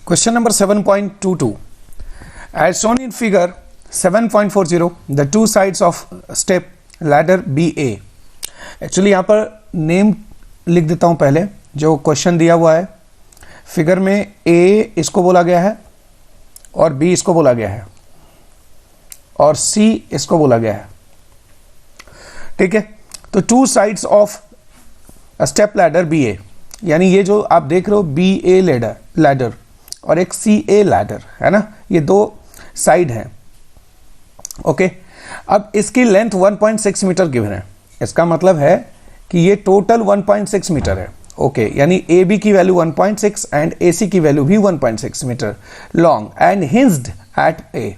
Question number 7.22. As shown in figure 7.40, the two sides of step ladder BA. Actually यहाँ पर name लिख देता हूँ पहले, जो क्वेश्चन दिया हुआ है फिगर में A इसको बोला गया है और B इसको बोला गया है और C इसको बोला गया है। ठीक है, तो two sides of step ladder BA, यानी ये जो आप देख रहे हो BA लैडर और एक CA लैडर है ना, ये दो साइड हैं। ओके, अब इसकी लेंथ 1.6 मीटर गिवन है, इसका मतलब है कि ये टोटल 1.6 मीटर है। ओके, यानी AB की वैल्यू 1.6 एंड AC की वैल्यू भी 1.6 metre long and hinged at A,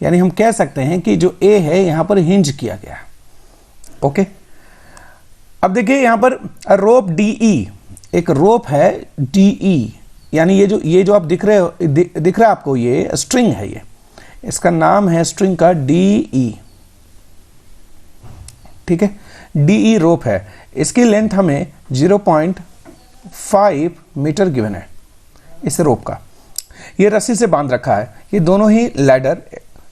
यानी हम कह सकते हैं कि जो A है यहां पर हिंज किया गया है। ओके, अब देखिए यहां पर रोप DE, एक रोप है DE, यानी ये जो आप दिख रहा है आपको, ये स्ट्रिंग है, ये इसका नाम है स्ट्रिंग का DE। ठीक है, DE रोप है, इसकी लेंथ हमें 0.5 मीटर गिवन है इस रोप का। ये रस्सी से बांध रखा है, ये दोनों ही लैडर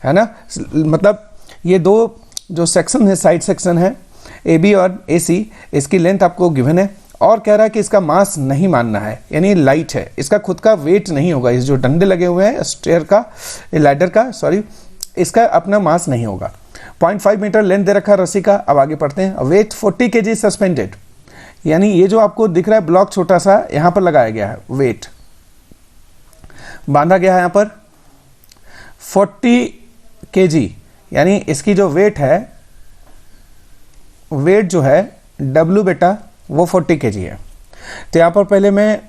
है ना, मतलब ये दो जो सेक्शन है, साइड सेक्शन है AB और AC, इसकी लेंथ आपको गिवन है और कह रहा है कि इसका मास नहीं मानना है, यानी लाइट है, इसका खुद का वेट नहीं होगा। इस जो डंडे लगे हुए हैं स्टेयर का, लैडर का, सॉरी, इसका अपना मास नहीं होगा। 0.5 मीटर लेंथ दे रखा रस्सी का। अब आगे पढ़ते हैं। वेट 40 kg सस्पेंडेड, यानी ये जो आपको दिख रहा है ब्लॉक छोटा सा यहां पर लगाया गया है, वेट बांधा गया है यहां पर 40 kg, यानी इसकी जो वेट है, वेट जो है W बेटा वो 40 kg है। तो यहां पर पहले मैं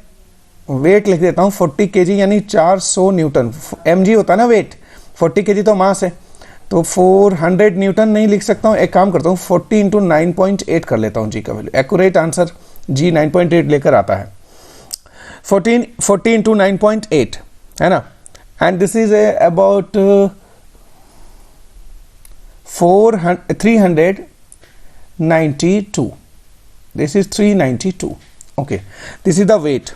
वेट लिख देता हूं 40 kg, यानी 400 न्यूटन। mg होता है ना वेट, 40 kg तो मास है, तो 400 न्यूटन नहीं लिख सकता हूं। एक काम करता हूं 40 इंटू 9.8 कर लेता हूं जी का वैल्यू। एक्यूरेट आंसर जी 9.8 लेकर आता है। 40 इंटू 9.8 है ना, and this is about 392। This is 392। Okay, this is the weight.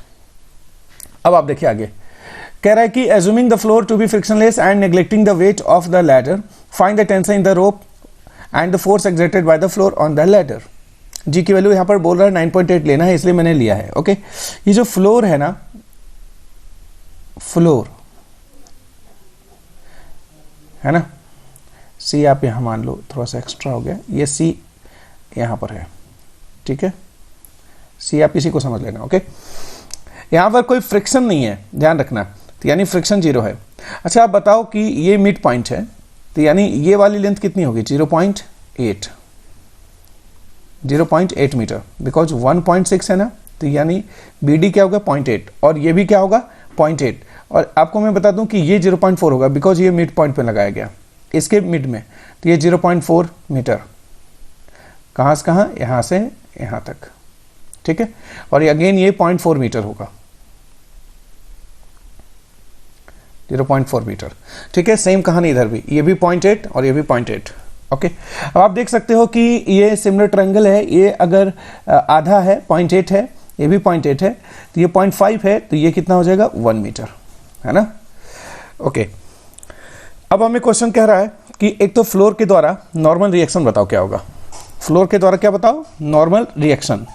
अब आप देखिए आगे कह रहा है कि assuming the floor to be frictionless and neglecting the weight of the ladder, find the tension in the rope and the force exerted by the floor on the ladder। जी की value यहां पर बोल रहा है 9.8 लेना है, इसलिए मैंने लिया है। ओके, ये जो फ्लोर है ना, फ्लोर है ना, C आप यहां मान लो, थोड़ा सा एक्स्ट्रा हो गया, ये C यहां पर है। ठीक है, C आप इसी को समझ लेना। ओके, यहां पर कोई फ्रिक्शन नहीं है, ध्यान रखना, तो यानी फ्रिक्शन 0 है। अच्छा, आप बताओ कि ये मिड पॉइंट है, तो यानी ये वाली लेंथ कितनी होगी? 0.8 मीटर, बिकॉज 1.6 है ना, तो यानी BD क्या होगा? 0.8, और ये भी क्या होगा? 0.8। और आपको मैं बता दूं कि ये 0.4 होगा, बिकॉज ये मिड पॉइंट पे लगाया गया, इसके मिड में, तो ये 0.4 मीटर। कहां से कहां? यहां से यहां तक। ठीक है, और अगेन ये 0.4 मीटर होगा, 0.4 मीटर। ठीक है, सेम कहानी इधर भी, ये भी 0.8 और ये भी 0.8। ओके, अब आप देख सकते हो कि ये सिमिलर ट्रायंगल है, ये अगर आधा है 0.8 है, ये भी 0.8 है, तो ये 0.5 है, तो ये कितना हो जाएगा? 1 मीटर, है ना। ओके, अब हमें क्वेश्चन कह रहा है कि एक तो फ्लोर के द्वारा नॉर्मल रिएक्शन बताओ क्या होगा। फ्लोर के द्वारा क्या बताओ? Normal reaction.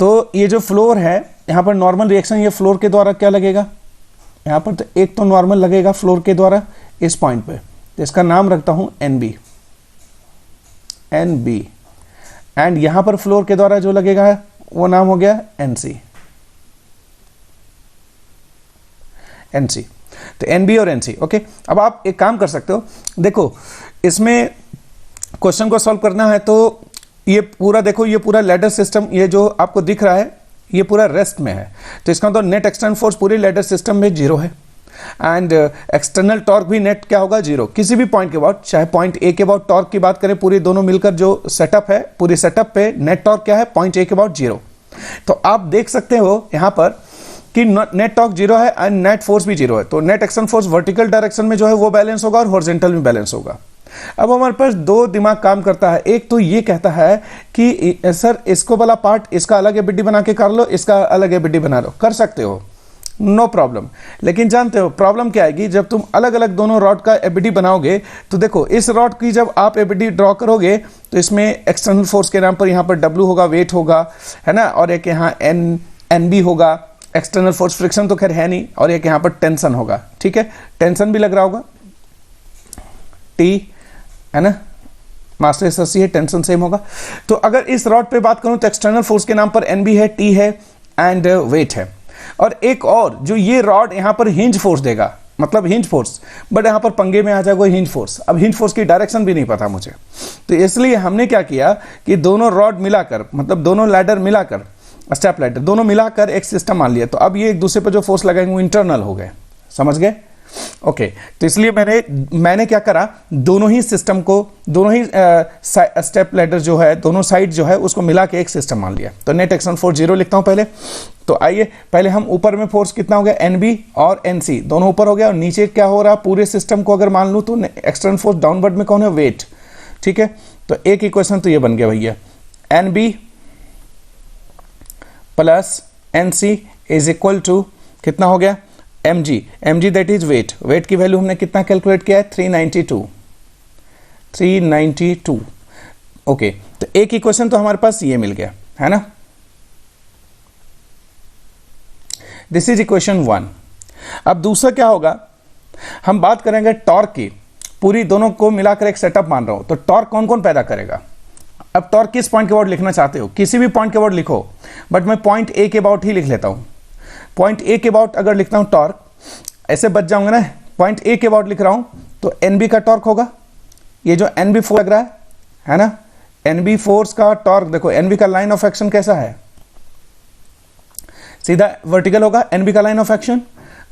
तो ये जो फ्लोर है यहां पर नॉर्मल रिएक्शन, ये फ्लोर के द्वारा क्या लगेगा यहां पर? तो एक तो नॉर्मल लगेगा फ्लोर के द्वारा इस पॉइंट पे, तो इसका नाम रखता हूं NB। एंड यहां पर फ्लोर के द्वारा जो लगेगा वो नाम हो गया NC। तो NB और NC। ओके, अब आप एक काम कर सकते हो, देखो इसमें क्वेश्चन को सॉल्व करना है तो ये पूरा देखो, ये पूरा लैडर सिस्टम, ये जो आपको दिख रहा है ये पूरा रेस्ट में है, तो इसका मतलब नेट एक्सटर्नल फोर्स पूरे लैडर सिस्टम में 0 है, एंड एक्सटर्नल टॉर्क भी नेट क्या होगा? 0। किसी भी पॉइंट के बाद, चाहे पॉइंट A के बाद टॉर्क की बात करें, पूरी दोनों मिलकर जो सेटअप है, पूरे सेटअप पे नेट टॉर्क क्या है? पॉइंट A के बाद 0। तो आप देख सकते हो यहां पर कि नेट टॉर्क 0 है एंड नेट फोर्स भी 0 है, तो net external force vertical direction में जो है वो बैलेंस होगा और हॉरिजॉन्टल में बैलेंस होगा। अब हमारे पास दो दिमाग काम करता है, एक तो ये कहता है कि सर इसको वाला पार्ट इसका अलग एबीडी बना के कर लो, इसका अलग एबीडी बना लो, कर सकते हो, नो प्रॉब्लम। लेकिन जानते हो प्रॉब्लम क्या आएगी, जब तुम अलग अलग दोनों रॉड का एबीडी बनाओगे तो देखो इस रॉड की जब आप एबीडी ड्रॉ करोगे तो इसमें एक्सटर्नल फोर्स के नाम पर यहाँ पर W होगा, वेट होगा, है ना, और एक यहाँ NB होगा, एक्सटर्नल फोर्स फ्रिक्शन तो खैर है नहीं, और एक यहाँ पर टेंशन होगा, ठीक है, टेंशन भी लग रहा होगा, T है ना, मास्टर एसएससी है, टेंशन सेम होगा। तो अगर इस रॉड पे बात करूं तो एक्सटर्नल फोर्स के नाम पर NB है, T है एंड वेट है, और एक और जो ये रॉड यहाँ पर हिंज फोर्स देगा, मतलब हिंज फोर्स, बट यहाँ पर पंगे में आ जाएगा हिंज फोर्स। अब हिंज फोर्स की डायरेक्शन भी नहीं पता मुझे, तो इसलिए हमने क्या किया कि दोनों रॉड मिलाकर, मतलब दोनों लैडर मिलाकर, स्टेप लैडर दोनों मिलाकर एक सिस्टम मान लिया। तो अब ये एक दूसरे पर जो फोर्स लगाएंगे वो इंटरनल हो गए, समझ गए? ओके तो इसलिए मैंने क्या करा, दोनों ही सिस्टम को, दोनों ही स्टेप लैडर जो है, दोनों साइड जो है उसको मिला के एक सिस्टम मान लिया। तो नेट एक्सटर्नल फोर्स 0 लिखता हूं पहले। तो आइए पहले हम ऊपर में फोर्स कितना हो गया, NB और NC दोनों ऊपर हो गया, और नीचे क्या हो रहा, पूरे सिस्टम को अगर मान लूँ तो एक्सटर्नल फोर्स डाउनवर्ड में कौन है, वेट, ठीक है। तो एक इक्वेशन तो ये बन गया भैया, NB plus NC is equal to कितना हो गया, mg that is weight. Weight की वैल्यू हमने कितना कैलकुलेट किया है, 392। ओके तो एक इक्वेशन तो हमारे पास ये मिल गया है ना, दिस इज इक्वेशन 1। अब दूसरा क्या होगा, हम बात करेंगे टॉर्क की, पूरी दोनों को मिलाकर एक सेटअप मान रहा हूं, तो टॉर्क कौन कौन पैदा करेगा। अब टॉर्क किस पॉइंट के अबाउट लिखना चाहते हो, किसी भी पॉइंट के अबाउट लिखो, बट मैं पॉइंट ए के अबाउट ही लिख लेता हूं। पॉइंट ए के अबाउट अगर लिखता हूं टॉर्क, ऐसे बच जाऊंगा ना, पॉइंट ए के अबाउट लिख रहा हूं तो NB का टॉर्क होगा, ये जो NB फोर्स लग रहा है ना, NB फोर्स का टॉर्क देखो, NB का लाइन ऑफ एक्शन कैसा है, सीधा वर्टिकल होगा NB का लाइन ऑफ एक्शन।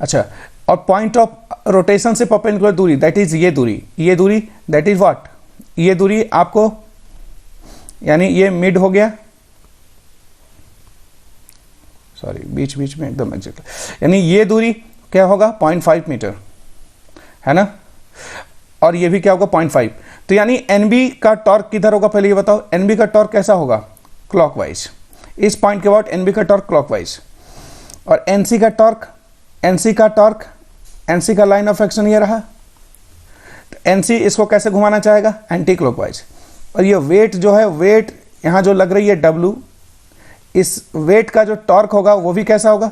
अच्छा, और पॉइंट ऑफ रोटेशन से परपेंडिकुलर दूरी दैट इज ये दूरी दैट इज व्हाट, ये दूरी आपको, यानी ये मिड हो गया, सॉरी बीच बीच में एकदम एग्जैक्ट, यानी ये दूरी क्या होगा 0.5 मीटर, है ना, और ये भी क्या होगा 0.5। तो यानी NB का टॉर्क किधर होगा, पहले ये बताओ, NB का टॉर्क कैसा होगा, क्लॉकवाइज, इस पॉइंट के बाद NB का टॉर्क क्लॉकवाइज, और NC का टॉर्क, NC का लाइन ऑफ एक्शन ये रहा, तो NC इसको कैसे घुमाना चाहेगा, एंटी क्लॉकवाइज। और ये वेट जो है, वेट यहाँ जो लग रही है W, इस वेट का जो टॉर्क होगा वो भी कैसा होगा,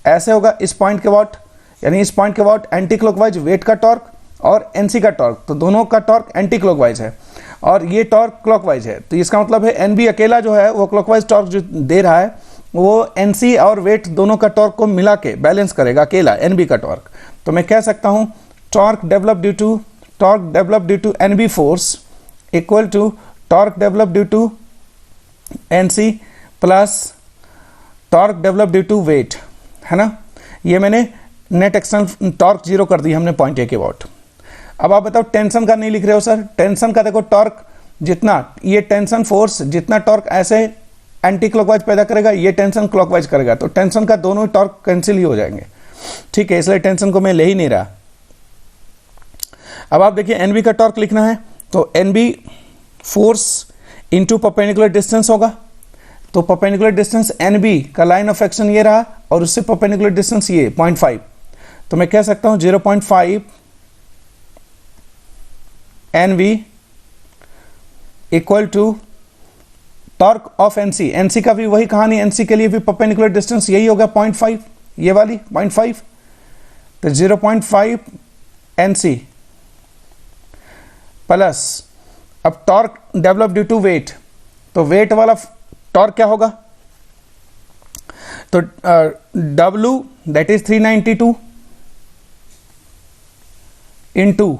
ऐसे होगा, इस पॉइंट के अबाउट, यानी इस पॉइंट के अबाउट एंटी क्लॉकवाइज वेट का टॉर्क और NC का टॉर्क, तो दोनों का टॉर्क एंटी क्लॉकवाइज है और ये टॉर्क क्लॉकवाइज है। तो इसका मतलब है NB अकेला जो है वो क्लॉकवाइज टॉर्क जो दे रहा है वो NC और वेट दोनों का टॉर्क को मिला के बैलेंस करेगा, अकेला NB का टॉर्क। तो मैं कह सकता हूं torque develop due to NB force equal to torque develop due to NC plus torque develop due to weight, है ना। ये मैंने नेट एक्सटर्नल टॉर्क 0 कर दी हमने पॉइंट ए के अबाउट। अब आप बताओ टेंशन का नहीं लिख रहे हो सर, टेंशन का देखो टॉर्क जितना, ये टेंशन फोर्स जितना टॉर्क ऐसे एंटी क्लॉकवाइज पैदा करेगा, ये टेंशन क्लॉकवाइज करेगा, तो टेंशन का दोनों टॉर्क कैंसिल ही हो जाएंगे, ठीक है, इसलिए टेंशन को मैं ले ही नहीं रहा। अब आप देखिए NB का टॉर्क लिखना है तो NB force into perpendicular distance होगा, तो परपेंडिकुलर डिस्टेंस NB का लाइन ऑफ एक्शन ये रहा और उससे परपेंडिकुलर डिस्टेंस ये 0.5, तो मैं कह सकता हूं 0.5 NB equal to torque of NC का भी वही कहानी, NC के लिए भी परपेंडिकुलर डिस्टेंस यही होगा 0.5, ये वाली 0.5, तो 0.5 NC प्लस, अब torque develop due to weight, तो वेट वाला टॉर्क क्या होगा, तो W दैट इज 392 इनटू,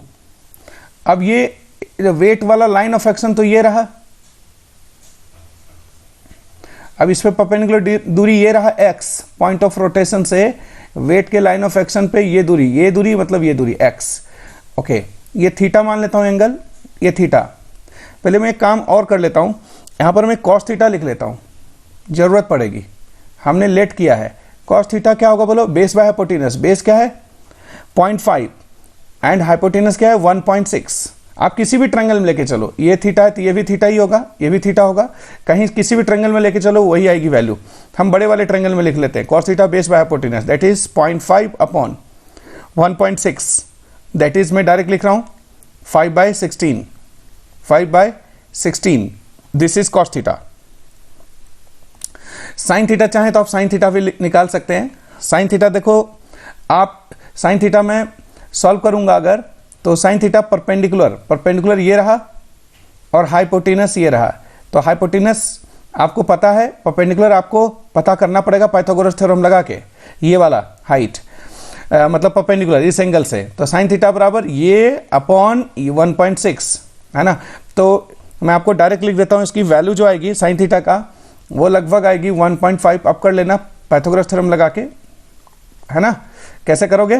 अब ये वेट वाला लाइन ऑफ एक्शन तो ये रहा, अब इस पे परपेंडिकुलर दूरी ये रहा x, पॉइंट ऑफ रोटेशन से वेट के लाइन ऑफ एक्शन पे ये दूरी मतलब ये दूरी x। ओके, ये थीटा मान लेता हूं एंगल, ये थीटा। पहले मैं एक काम और कर लेता हूं, यहां पर मैं cos थीटा लिख लेता हूं, जरूरत पड़ेगी, हमने लेट किया है। cos थीटा क्या होगा बोलो, बेस बाय हाइपोटेनस, बेस क्या है 0.5 एंड हाइपोटेनस क्या है 1.6, आप किसी भी ट्रायंगल में लेके चलो, ये थीटा है तो ये भी थीटा ही होगा, ये भी थीटा होगा, कहीं किसी भी ट्रायंगल में लेके चलो वही आएगी वैल्यू। हम बड़े वाले ट्रायंगल में लिख लेते हैं cos theta base by hypotenuse that is 0.5 upon 1.6, that is मैं डायरेक्ट लिख रहा हूं 5/16, 5/16, this is cos theta. Sine theta चाहे तो आप साइन थीटा भी निकाल सकते हैं। साइन थीटा देखो, आप साइन थीटा में सॉल्व करूंगा अगर, तो साइन थीटा परपेंडिकुलर ये रहा और हाइपोटेनस ये रहा, तो हाइपोटेनस आपको पता है, परपेंडिकुलर आपको पता करना पड़ेगा पाइथागोरस थ्योरम लगा के, ये वाला हाइट मतलब परपेंडिकुलर इस एंगल से, तो साइन थीटा बराबर ये अपॉन 1.6 है ना। तो मैं आपको डायरेक्ट लिख देता हूँ, इसकी वैल्यू जो आएगी साइन थीटा का वो लगभग आएगी 1.5, अब कर लेना पाइथागोरस थ्योरम लगा के, है ना। कैसे करोगे,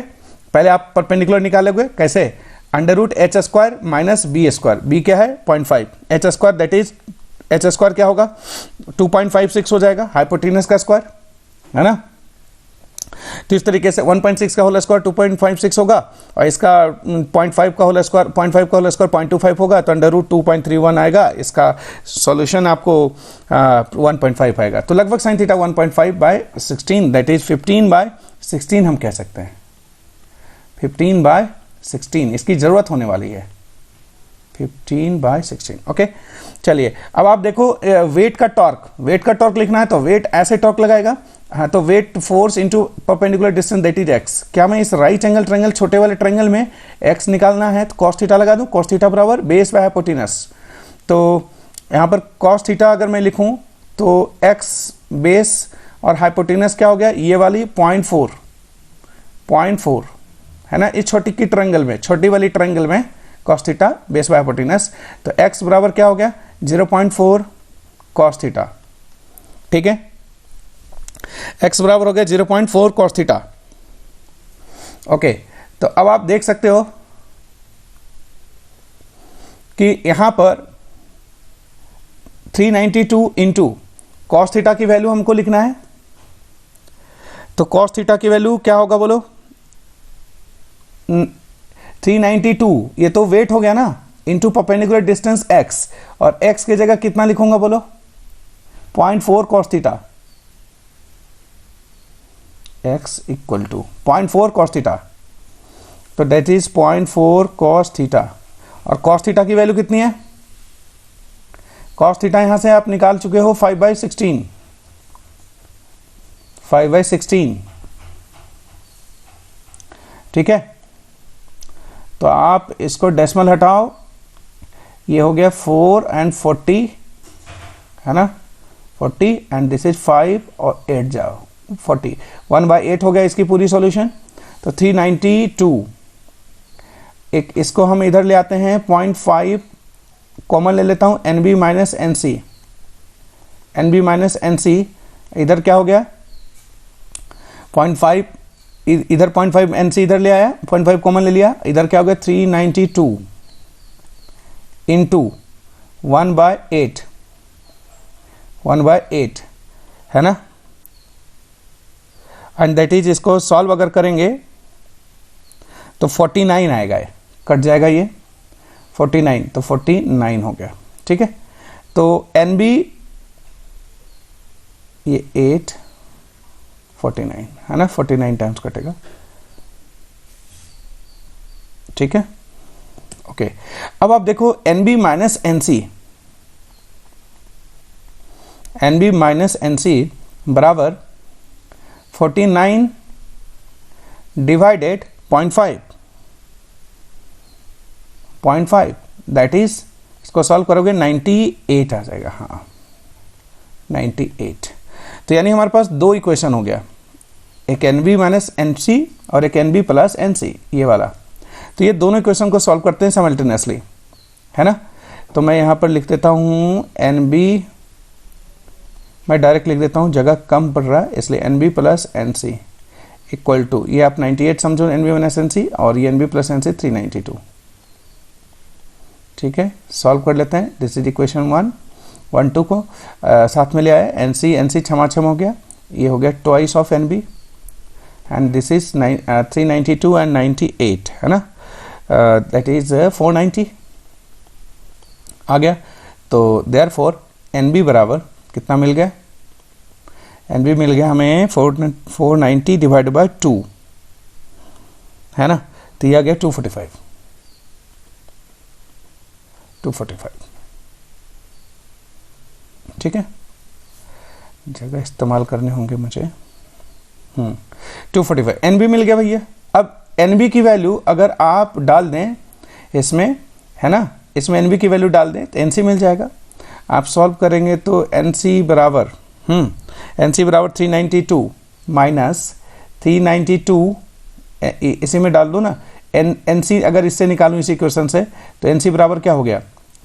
पहले आप परपेंडिकुलर निकालोगे, कैसे, √h² माइनस b², b क्या है 0.5, h² दैट इज h² क्या होगा 2.56 हो जाएगा, हाइपोटेनस का स्क्वायर, है ना। तो इस तरीके से 1.6 का होल स्क्वायर 2.56 होगा और इसका 0.5 का होल स्क्वायर 0.25 होगा, तो √2.31 आएगा, इसका सॉल्यूशन आपको 1.5 आएगा। तो लगभग साइन थीटा 1.5/16 दैट इज 15/16 हम कह सकते हैं, 15/16 इसकी जरूरत होने वाली है, 15/16 ओके। चलिए अब आप देखो वेट का टॉर्क लिखना है तो वेट ऐसे टॉर्क लगाएगा, हाँ, तो weight force into perpendicular distance that is x. क्या मैं इस राइट एंगल ट्रायंगल छोटे वाले ट्रायंगल में एक्स निकालना है तो cos थीटा लगा दूं, cos थीटा बराबर बेस बाय हाइपोटेनस। तो यहाँ पर cos थीटा अगर मैं लिखूं तो एक्स बेस और हाइपोटेनस क्या हो गया, ये वाली 0.4 है ना, इस छोटी वाली ट्रायंगल में cos theta base by hypotenuse, तो x बराबर क्या हो गया 0.4 cos थीटा, ठीक है, x बराबर हो गया 0.4 cos थीटा। ओके, तो अब आप देख सकते हो कि यहां पर 392 इंटू cos थीटा की वैल्यू हमको लिखना है, तो cos थीटा की वैल्यू क्या होगा बोलो 392, ये तो वेट हो गया ना, इंटू परपेंडिकुलर डिस्टेंस x, और x की जगह कितना लिखूंगा बोलो 0.4 cos theta, x equal to 0.4 cos theta, तो डेट इज 0.4 cos थीटा। और cos थीटा की वैल्यू कितनी है, cos थीटा यहां से आप निकाल चुके हो 5/16, ठीक है। तो आप इसको डेसिमल हटाओ, ये हो गया 4 and 40 है ना, 40 एंड दिस इज 5 और 8 जाओ 40, 1/8 हो गया इसकी पूरी सॉल्यूशन। तो 392, एक इसको हम इधर ले आते हैं 0.5 कॉमन ले लेता हूं, NB माइनस NC, इधर क्या हो गया 0.5, इधर 0.5 NC इधर ले आया, 0.5 कॉमन ले लिया, इधर क्या हो गया 392 इंटू 1/8 है ना, एंड दैट इज, इसको सॉल्व अगर करेंगे तो 49 आएगा, ये कट जाएगा ये 49, तो 49 हो गया, ठीक है। तो NB ये 8 49 है ना, 49 टाइम्स कटेगा, ठीक है ओके। अब आप देखो NB माइनस NC बराबर 49 डिवाइडेड 0.5 दैट इज, इसको सॉल्व करोगे 98 आ जाएगा, हाँ 98। तो यानी हमारे पास दो इक्वेशन हो गया, एक NB माइनस NC और एक NB प्लस NC, ये वाला। तो ये दोनों इक्वेशन को सॉल्व करते हैं साइमल्टेनियसली, है ना। तो मैं यहाँ पर लिख देता हूँ NB, मैं डायरेक्ट लिख देता हूँ, जगह कम पड़ रहा है इसलिए NB plus NC equal to, ये आप 98 समझो NB माइनस NC, और ये NB प्लस NC 392, ठीक है। सॉल्व कर लेते हैं, दिस इज इक्वेशन 1 2 को साथ में ले आए, NC छमाछम हो गया, ये हो गया twice of NB and this is 392 and 98 है ना, दैट इज 490, आ गया। तो देयरफॉर एन बी बराबर कितना मिल गया, एन बी मिल गया हमें 490 डिवाइडेड बाय 2, है ना, तो ये आ गया 245 ठीक है, जगह इस्तेमाल करने होंगे मुझे। 245 एन बी मिल गया भैया। अब एन बी की वैल्यू अगर आप डाल दें इसमें, है ना, इसमें एन बी की वैल्यू डाल दें तो एन सी मिल जाएगा। आप सॉल्व करेंगे तो एन सी बराबर 392 माइनस 392, इसी में डाल दो ना, एन सी अगर इससे निकालूं इसी क्वेश्चन से, तो एन सी बराबर क्या हो गया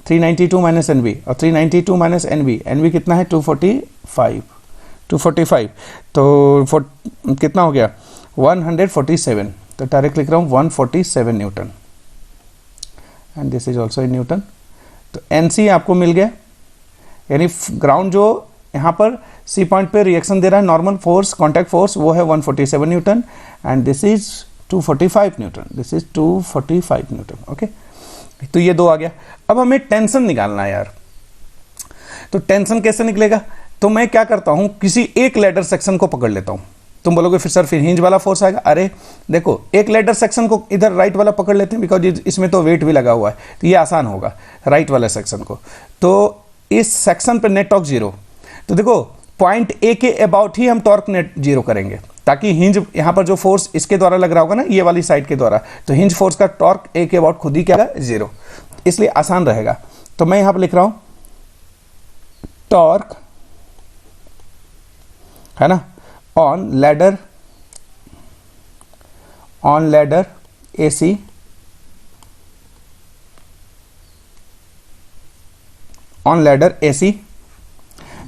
392 माइनस एन बी, और 392 माइनस एन बी कितना है 245, तो कितना हो गया 147, तो डायरेक्ट लिख रहा हूँ 147 Newton, and this is also in newton. तो एन सी आपको मिल गया, यानी ग्राउंड जो यहाँ पर सी पॉइंट पे रिएक्शन दे रहा है, नॉर्मल फोर्स, कॉन्टैक्ट फोर्स, वो है 147 Newton, and this is 245 Newton, this is 245 Newton. Okay, तो ये दो आ गया। अब हमें टेंशन निकालना है यार, तो टेंशन कैसे निकलेगा, तो मैं क्या करता हूं, किसी एक लैडर सेक्शन को पकड़ लेता हूं। तुम बोलोगे फिर सर फिर हिंज वाला फोर्स आएगा, अरे देखो एक लैडर सेक्शन को इधर राइट वाला पकड़ लेते हैं, बिकॉज इसमें तो वेट भी लगा हुआ है, तो ये आसान होगा राइट वाले सेक्शन को। तो इस सेक्शन पे नेट टॉर्क जीरो, तो देखो पॉइंट ए के अबाउट ही हम टॉर्क नेट जीरो करेंगे, ताकि हिंज यहाँ पर जो फोर्स इसके द्वारा लग रहा होगा ना, ये वाली साइड के द्वारा, तो हिंज फोर्स का टॉर्क ए के अबाउट खुद ही क्या है जीरो, इसलिए आसान रहेगा। तो मैं यहां पर लिख रहा हूं टॉर्क, है ना, on ladder AC on ladder AC,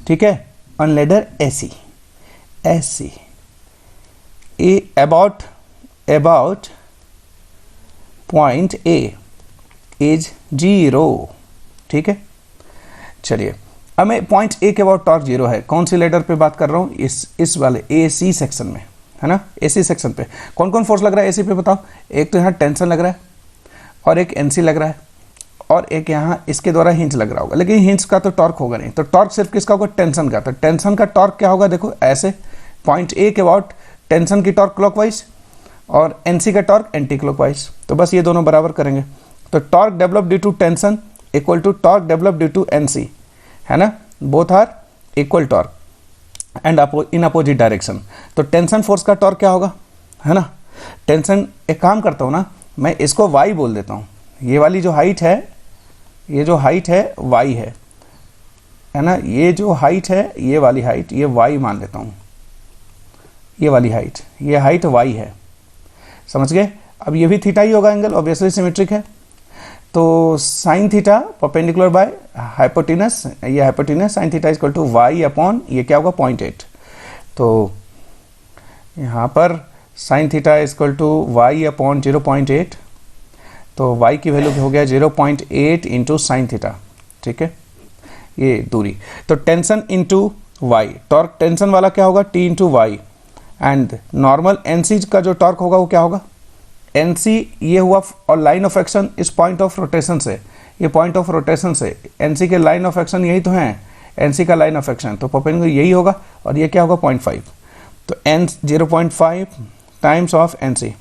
ठीक है, on ladder AC about point A is zero, ठीक है। चलिए अब मैं पॉइंट ए के अबाउट टॉर्क जीरो है, कौन सी लेटर पे बात कर रहा हूँ, इस वाले एसी सेक्शन में, है ना। एसी सेक्शन पे कौन कौन फोर्स लग रहा है एसी पे बताओ, एक तो यहाँ टेंशन लग रहा है, और एक एनसी लग रहा है, और एक यहाँ इसके द्वारा हिंज लग रहा होगा, लेकिन हिंज का तो टॉर्क होगा नहीं, तो टॉर्क सिर्फ किसका होगा, टेंशन का। तो टेंशन का टॉर्क क्या होगा, देखो ऐसे, पॉइंट ए के अबाउट टेंशन की टॉर्क क्लॉकवाइज और एनसी का टॉर्क एंटी क्लॉकवाइज, तो बस ये दोनों बराबर करेंगे। तो torque develop due to tension equal to torque develop due to NC, है ना, both are equal torque and in opposite direction. तो टेंशन फोर्स का टॉर्क क्या होगा, है ना, टेंशन, एक काम करता हूँ ना, मैं इसको वाई बोल देता हूँ, ये वाली जो हाइट है, ये जो हाइट है वाई है ना, ये जो हाइट है, ये वाली हाइट, ये वाई मान लेता हूँ, ये वाली हाइट, ये हाइट वाई है, समझ गए। अब ये भी थीटा ही होगा, एंगल ऑब्वियसली सिमेट्रिक है, तो sine theta perpendicular by hypotenuse, ये hypotenuse sine theta equal to y upon ये क्या होगा 0.8, तो यहाँ पर sine theta equal to y upon 0.8, तो y की वैल्यू हो गया 0.8 इंटू साइन थीटा, ठीक है, ये दूरी। तो tension into y, torque tension वाला क्या होगा t into y, and normal NC का जो टॉर्क होगा वो क्या होगा, एनसी ये हुआ, और लाइन ऑफ एक्शन इस पॉइंट ऑफ रोटेशन से, ये पॉइंट ऑफ रोटेशन से एनसी के लाइन ऑफ एक्शन यही तो है, एनसी का लाइन ऑफ एक्शन, तो परपेंडिकुलर यही होगा, और ये क्या होगा 0.5, तो एन 0.5 टाइम्स ऑफ एनसी,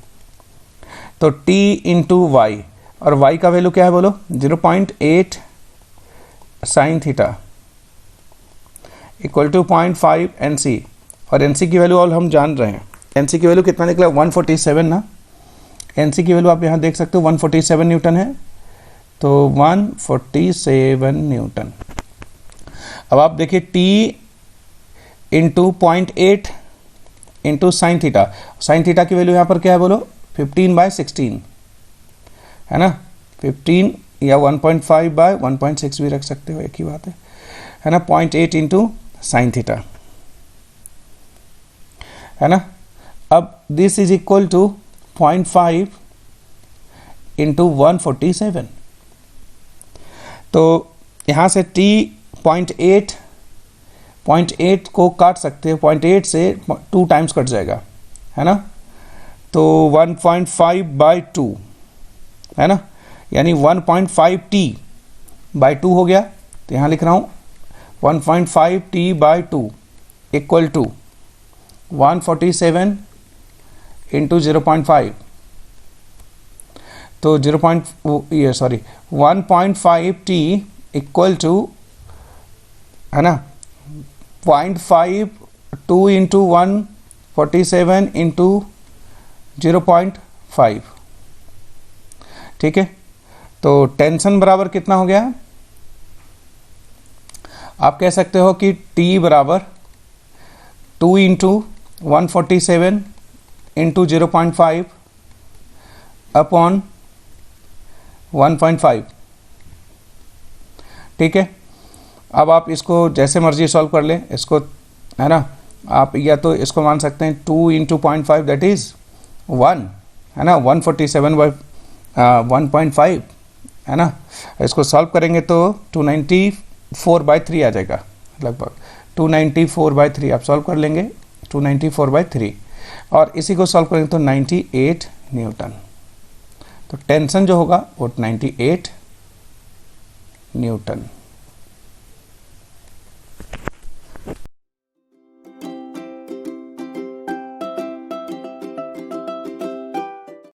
तो t इंटू वाई, और y का वैल्यू क्या है बोलो 0.8 sine theta equal to 0.5 NC, और एनसी की वैल्यू ऑल हम जान रहे हैं, एनसी की वैल्यू कितना निकला 147 ना, एनसी की वैल्यू आप यहाँ देख सकते हो 147 न्यूटन है, तो 147 न्यूटन। अब आप देखिए t into 0.8 into sine theta, sine theta की वैल्यू यहाँ पर क्या है बोलो 15/16, है ना, 15 या 1.5 बाय 1.6 भी रख सकते हो, एक ही बात है ना, 0.8 इंटू साइन थीटा, है ना। अब this is equal to 0.5 into 147, तो यहाँ से t 0.8 को काट सकते हो, 0.8 से 2 टाइम्स कट जाएगा, है ना, तो 1.5/2, है ना, यानी 1.5t बाई 2 हो गया, तो यहाँ लिख रहा हूँ 1.5 t by 2 equal to 147 into 0.5, तो 1.5 t इक्वल टू, है ना, 0.52 इंटू 147 इंटू 0.5, ठीक है। तो टेंशन बराबर कितना हो गया? आप कह सकते हो कि T बराबर 2 इंटू 147 इंटू 0.5 अपॉन 1.5, ठीक है। अब आप इसको जैसे मर्जी सॉल्व कर लें इसको, है ना। आप या तो इसको मान सकते हैं 2 इंटू 0.5 दैट इज 1, है ना, 147 बाई 1.5, है ना। इसको सॉल्व करेंगे तो 294/3 आ जाएगा, लगभग 294/3 आप सॉल्व कर लेंगे, 294/3, और इसी को सॉल्व करेंगे तो 98 न्यूटन। तो टेंशन जो होगा वो 98 न्यूटन।